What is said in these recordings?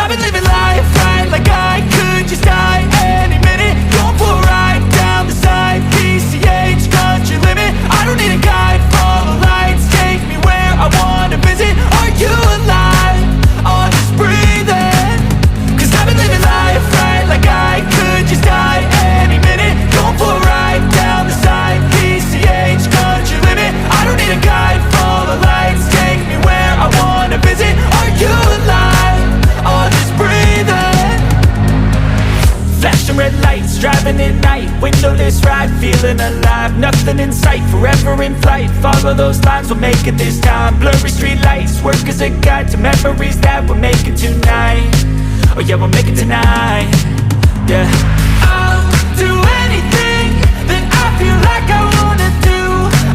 I've been living life right, like I could just die any minute. Going for a ride down the side, PCH, country limit. I don't need a guide, follow lights, take me where I wanna visit. Are you alive? Or just breathing? Cause I've been living life right, like I could just die any minute. Going for a ride down the side, PCH, country limit. I don't need a guide, follow lights, take me where I wanna visit. Are you alive? Or just breathing? Flashing red lights, driving at night, windowless ride, feeling alive. Nothing in sight, forever in flight. Follow those lines, we'll make it this time. Blurry street lights, work as a guide to memories that we'll make it tonight. Oh yeah, we'll make it tonight. Yeah, I'll do anything that I feel like I wanna do.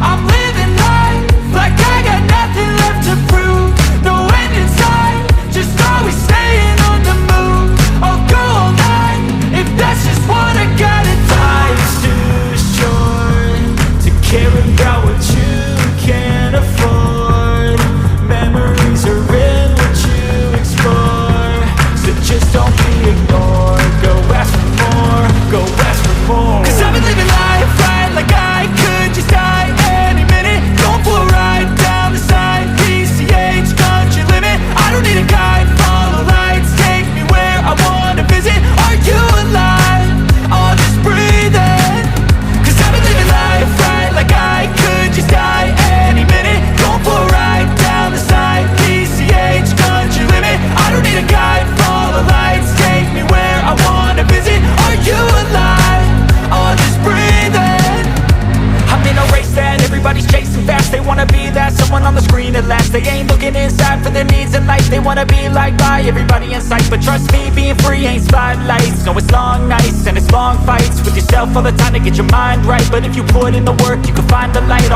I'm living life like I got nothing left to prove. No end in sight, just always staying on the move. I'll go all night if that's just what I gotta do. Life's too short to care about what you can't afford. Memories are in what you explore, so just don't be ignored. Go ask for more, go ask for more. Cause I've been living life right, like I could just die any minute. Going for a ride down the side, PCH, country limit. I don't need a guide, follow lights, take me where I wanna visit. Are you alive? Or just breathing? Cause I've been living life right, like I could just die any minute. Going for a ride down the side, PCH, country limit. I don't need a guide, follow lights, take me where I wanna visit. Are you alive? Or just breathing? I'm in a race that everybody's chasing fast. They wanna be that someone on the screen at last. They ain't looking inside for their needs in life. They wanna be liked by everybody in sight. But trust me, being free ain't spotlights. No, it's long nights and it's long fights with yourself all the time to get your mind right. But if you put in the work, you can find the light.